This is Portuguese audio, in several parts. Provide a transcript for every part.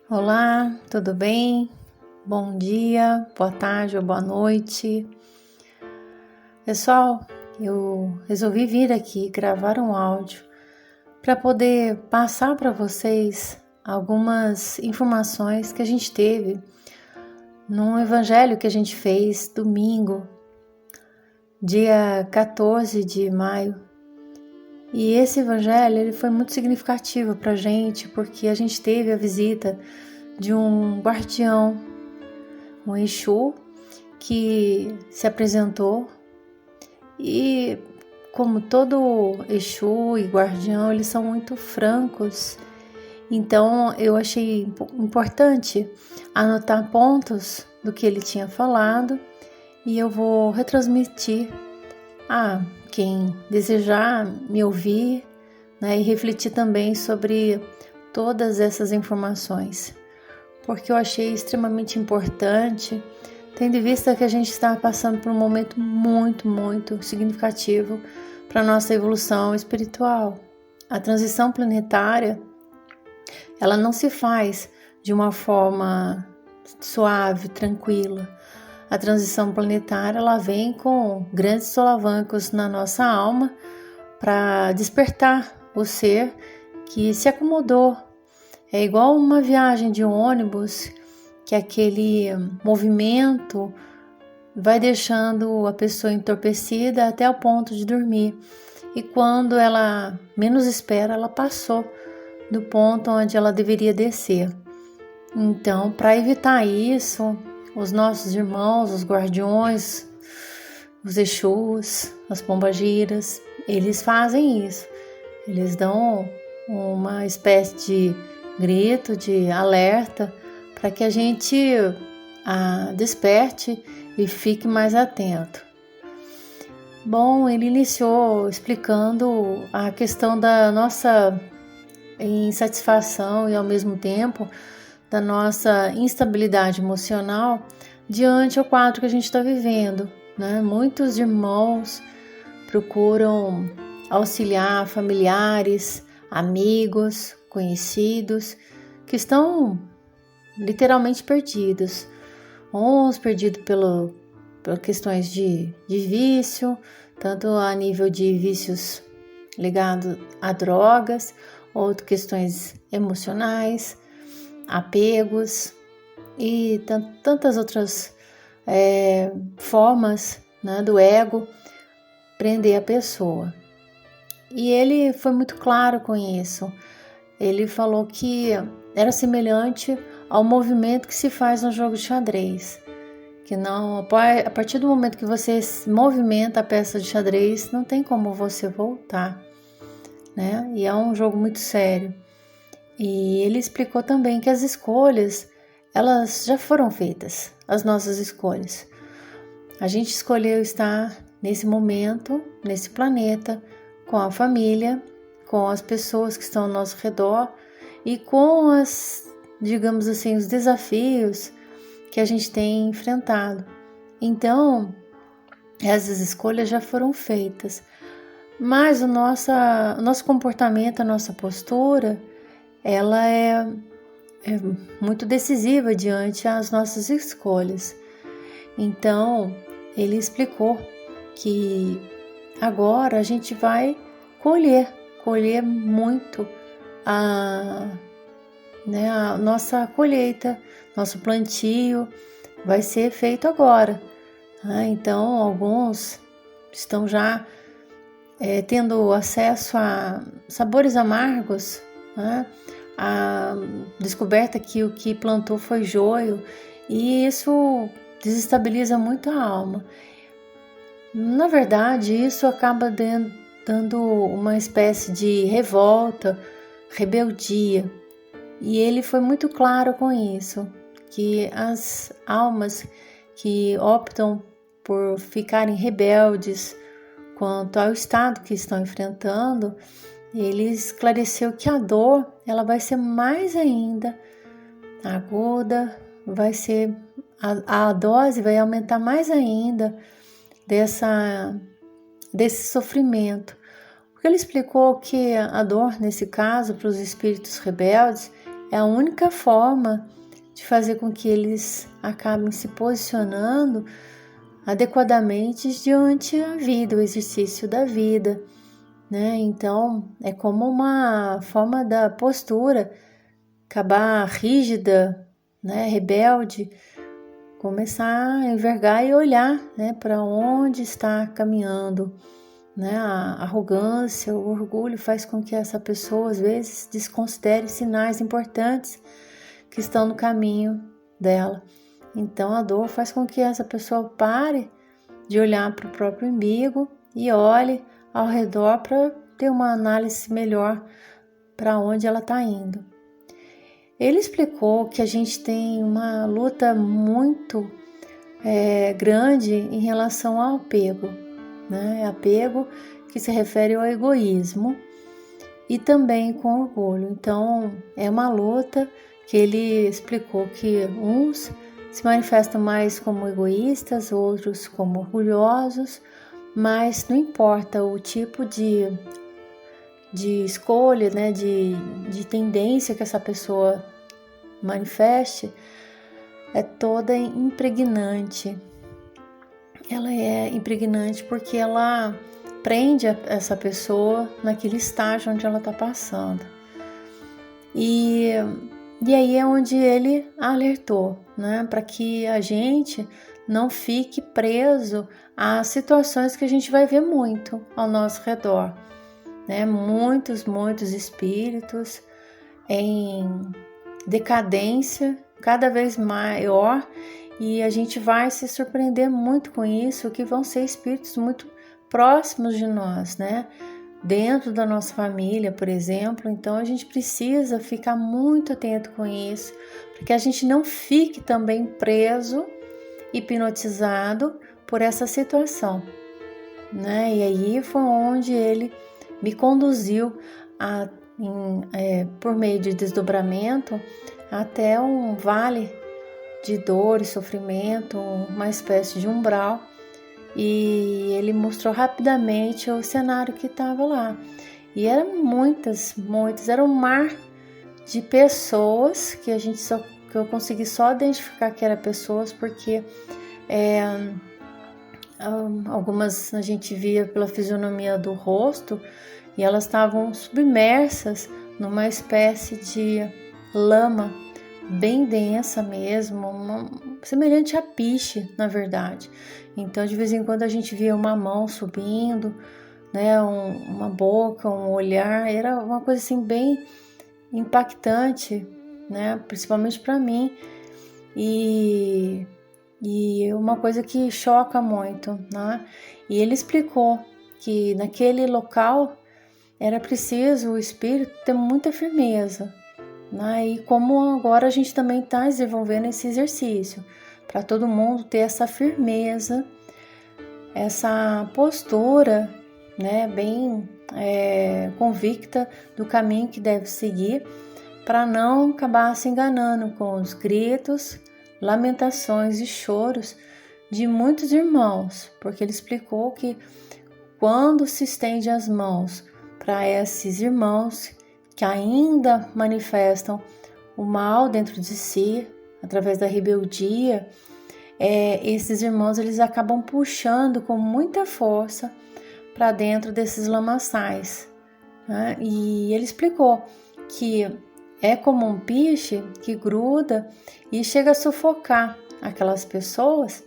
Olá, tudo bem? Bom dia, boa tarde ou boa noite. Pessoal, eu resolvi vir aqui gravar um áudio para poder passar para vocês algumas informações que a gente teve num evangelho que a gente fez domingo, dia 14 de maio. E esse evangelho ele foi muito significativo para a gente porque a gente teve a visita de um guardião, um Exu, que se apresentou e, como todo Exu e guardião, eles são muito francos. Então eu achei importante anotar pontos do que ele tinha falado e eu vou retransmitir a quem desejar me ouvir, né, e refletir também sobre todas essas informações, porque eu achei extremamente importante, tendo em vista que a gente está passando por um momento muito significativo para a nossa evolução espiritual. A transição planetária, ela não se faz de uma forma suave, tranquila. A transição planetária, ela vem com grandes solavancos na nossa alma para despertar o ser que se acomodou. É igual uma viagem de ônibus, que aquele movimento vai deixando a pessoa entorpecida até o ponto de dormir. E quando ela menos espera, ela passou do ponto onde ela deveria descer. Então, para evitar isso, os nossos irmãos, os guardiões, os Exus, as pombagiras, eles fazem isso. Eles dão uma espécie de grito, de alerta, para que a gente desperte e fique mais atento. Bom, ele iniciou explicando a questão da nossa insatisfação e, ao mesmo tempo, da nossa instabilidade emocional diante ao quadro que a gente está vivendo, né? Muitos irmãos procuram auxiliar familiares, amigos, conhecidos que estão literalmente perdidos. Uns perdidos por questões de vício, tanto a nível de vícios ligados a drogas, outras questões emocionais, apegos e tantas outras formas, né, do ego prender a pessoa. E ele foi muito claro com isso. Ele falou que era semelhante ao movimento que se faz no jogo de xadrez, que não, a partir do momento que você movimenta a peça de xadrez, não tem como você voltar, né? E é um jogo muito sério. E ele explicou também que as escolhas, elas já foram feitas, as nossas escolhas. A gente escolheu estar nesse momento, nesse planeta, com a família, com as pessoas que estão ao nosso redor e com digamos assim, os desafios que a gente tem enfrentado. Então, essas escolhas já foram feitas, mas o nosso comportamento, a nossa postura, ela é muito decisiva diante das nossas escolhas. Então, ele explicou que agora a gente vai colher muito a nossa colheita, nosso plantio vai ser feito agora. Então, alguns estão já tendo acesso a sabores amargos, a descoberta que o que plantou foi joio, e isso desestabiliza muito a alma. Na verdade, isso acaba dando uma espécie de revolta, rebeldia. E ele foi muito claro com isso, que as almas que optam por ficarem rebeldes quanto ao estado que estão enfrentando, ele esclareceu que a dor, ela vai ser mais ainda aguda, vai ser a dose vai aumentar mais ainda desse sofrimento. Porque ele explicou que a dor, nesse caso, para os espíritos rebeldes, é a única forma de fazer com que eles acabem se posicionando adequadamente diante da vida, o exercício da vida, né? Então, é como uma forma da postura acabar rígida, né? Rebelde, começar a envergar e olhar, né? Para onde está caminhando, né? A arrogância, o orgulho faz com que essa pessoa, às vezes, desconsidere sinais importantes que estão no caminho dela. Então, a dor faz com que essa pessoa pare de olhar para o próprio umbigo e olhe ao redor para ter uma análise melhor para onde ela está indo. Ele explicou que a gente tem uma luta muito grande em relação ao apego, né? Apego que se refere ao egoísmo e também com orgulho. Então, é uma luta que ele explicou que uns se manifestam mais como egoístas, outros como orgulhosos, mas não importa o tipo de escolha, né, de tendência que essa pessoa manifeste, é toda impregnante. Ela é impregnante porque ela prende essa pessoa naquele estágio onde ela está passando. E aí é onde ele alertou, né, para que a gente não fique preso às situações que a gente vai ver muito ao nosso redor, né? Muitos espíritos em decadência cada vez maior, e a gente vai se surpreender muito com isso, que vão ser espíritos muito próximos de nós, né? Dentro da nossa família, por exemplo. Então a gente precisa ficar muito atento com isso, para que a gente não fique também preso, hipnotizado por essa situação, né? E aí foi onde ele me conduziu por meio de desdobramento até um vale de dor e sofrimento, uma espécie de umbral, e ele mostrou rapidamente o cenário que estava lá. E eram muitas, era um mar de pessoas que eu consegui só identificar que eram pessoas, porque algumas a gente via pela fisionomia do rosto, e elas estavam submersas numa espécie de lama bem densa mesmo, semelhante a piche, na verdade. Então, de vez em quando a gente via uma mão subindo, né, uma boca, um olhar, era uma coisa assim bem impactante, né, principalmente para mim, e uma coisa que choca muito, né? E ele explicou que naquele local era preciso o espírito ter muita firmeza, né? E como agora a gente também está desenvolvendo esse exercício, para todo mundo ter essa firmeza, essa postura, né, bem convicta do caminho que deve seguir, para não acabar se enganando com os gritos, lamentações e choros de muitos irmãos, porque ele explicou que quando se estende as mãos para esses irmãos que ainda manifestam o mal dentro de si, através da rebeldia, esses irmãos eles acabam puxando com muita força para dentro desses lamaçais, né? E ele explicou que é como um piche que gruda e chega a sufocar aquelas pessoas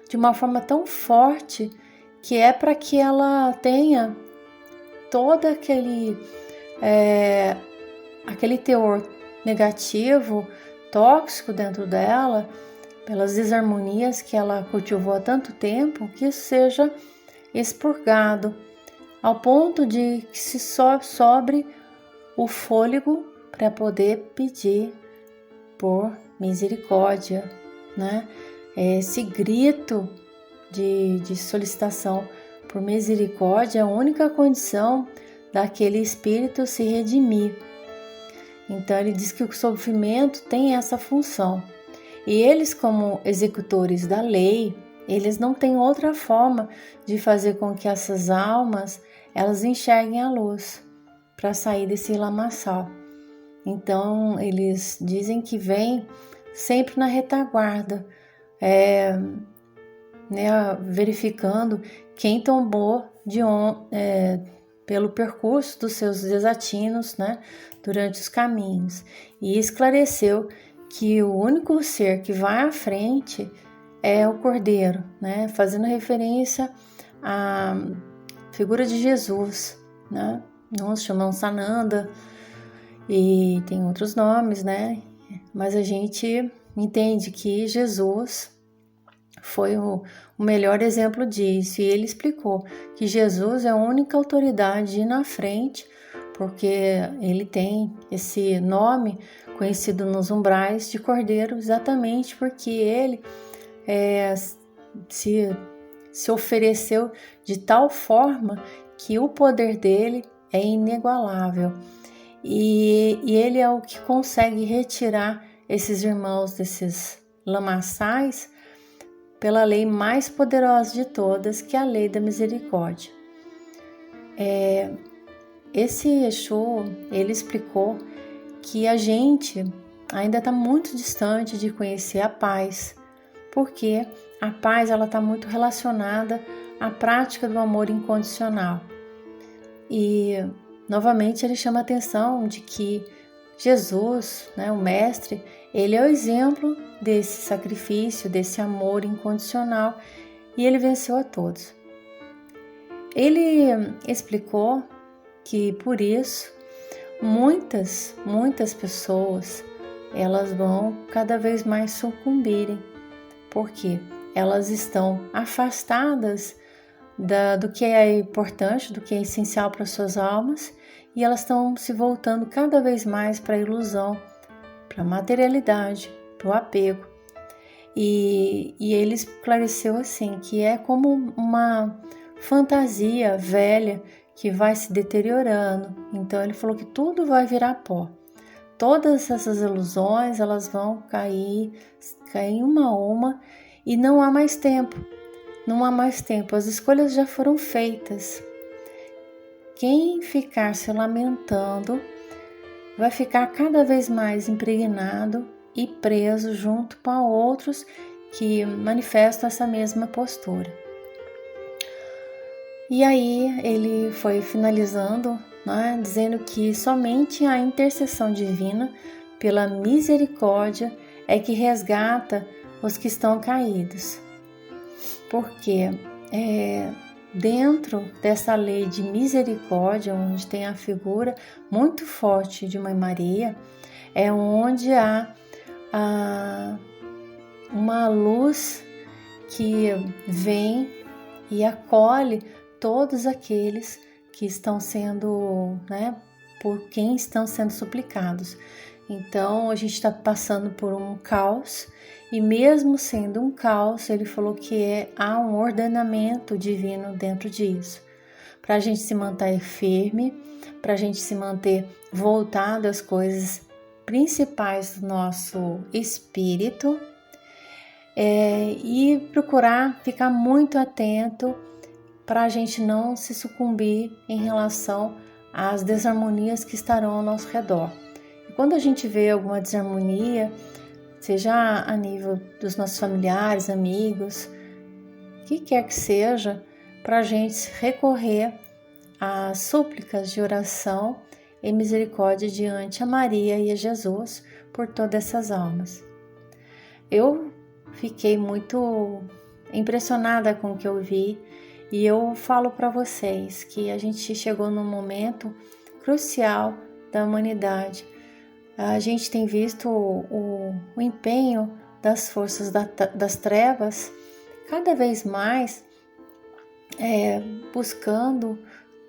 de uma forma tão forte que é para que ela tenha todo aquele teor negativo, tóxico dentro dela, pelas desarmonias que ela cultivou há tanto tempo, que isso seja expurgado, ao ponto de que se sobre o fôlego para poder pedir por misericórdia, né? Esse grito de solicitação por misericórdia é a única condição daquele espírito se redimir. Então ele diz que o sofrimento tem essa função. E eles, como executores da lei, eles não têm outra forma de fazer com que essas almas elas enxerguem a luz para sair desse lamaçal. Então, eles dizem que vem sempre na retaguarda, verificando quem tombou pelo percurso dos seus desatinos, né, durante os caminhos. E esclareceu que o único ser que vai à frente é o Cordeiro, né, fazendo referência à figura de Jesus, né? Nós chamamos Sananda e tem outros nomes, né? Mas a gente entende que Jesus foi o melhor exemplo disso, e ele explicou que Jesus é a única autoridade de ir na frente, porque ele tem esse nome conhecido nos umbrais de Cordeiro, exatamente porque ele se ofereceu de tal forma que o poder dele é inigualável. E ele é o que consegue retirar esses irmãos desses lamaçais pela lei mais poderosa de todas, que é a lei da misericórdia. Esse Exu, ele explicou que a gente ainda está muito distante de conhecer a paz, porque a paz está muito relacionada à prática do amor incondicional. E, novamente, ele chama a atenção de que Jesus, né, o Mestre, ele é o exemplo desse sacrifício, desse amor incondicional, e ele venceu a todos. Ele explicou que, por isso, muitas pessoas, elas vão cada vez mais sucumbirem, porque elas estão afastadas do que é importante, do que é essencial para suas almas, e elas estão se voltando cada vez mais para a ilusão, para a materialidade, para o apego. E ele esclareceu assim, que é como uma fantasia velha que vai se deteriorando. Então ele falou que tudo vai virar pó. Todas essas ilusões, elas vão cair uma a uma, e não há mais tempo. Não há mais tempo, as escolhas já foram feitas. Quem ficar se lamentando vai ficar cada vez mais impregnado e preso junto com outros que manifestam essa mesma postura. E aí ele foi finalizando, né, dizendo que somente a intercessão divina pela misericórdia é que resgata os que estão caídos. Porque dentro dessa lei de misericórdia, onde tem a figura muito forte de Mãe Maria, é onde há uma luz que vem e acolhe todos aqueles que estão sendo, né, por quem estão sendo suplicados. Então a gente está passando por um caos, e mesmo sendo um caos, ele falou que há um ordenamento divino dentro disso, para a gente se manter firme, para a gente se manter voltado às coisas principais do nosso espírito, e procurar ficar muito atento para a gente não se sucumbir em relação às desarmonias que estarão ao nosso redor. E quando a gente vê alguma desarmonia, seja a nível dos nossos familiares, amigos, o que quer que seja, para a gente recorrer às súplicas de oração e misericórdia diante a Maria e a Jesus por todas essas almas. Eu fiquei muito impressionada com o que eu vi, e eu falo para vocês que a gente chegou num momento crucial da humanidade. A gente tem visto o empenho das forças das trevas cada vez mais buscando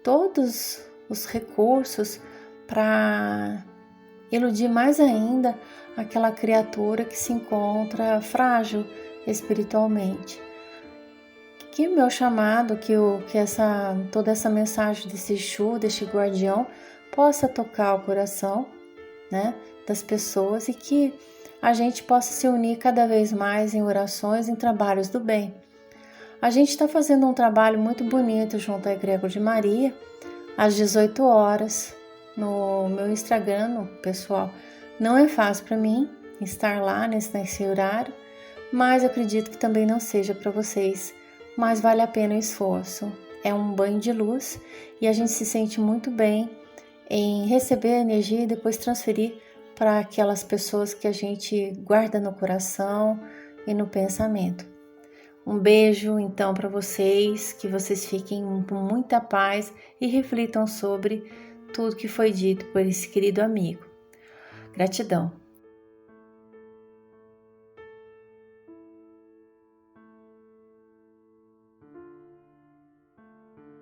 todos os recursos para iludir mais ainda aquela criatura que se encontra frágil espiritualmente. Que o meu chamado, que toda essa mensagem desse Exu, deste guardião, possa tocar o coração, né, das pessoas, e que a gente possa se unir cada vez mais em orações, em trabalhos do bem. A gente está fazendo um trabalho muito bonito junto à Egrégora de Maria, às 18 horas, no meu Instagram, pessoal. Não é fácil para mim estar lá nesse horário, mas acredito que também não seja para vocês, mas vale a pena o esforço. É um banho de luz e a gente se sente muito bem em receber a energia e depois transferir para aquelas pessoas que a gente guarda no coração e no pensamento. Um beijo então para vocês, que vocês fiquem com muita paz e reflitam sobre tudo que foi dito por esse querido amigo. Gratidão.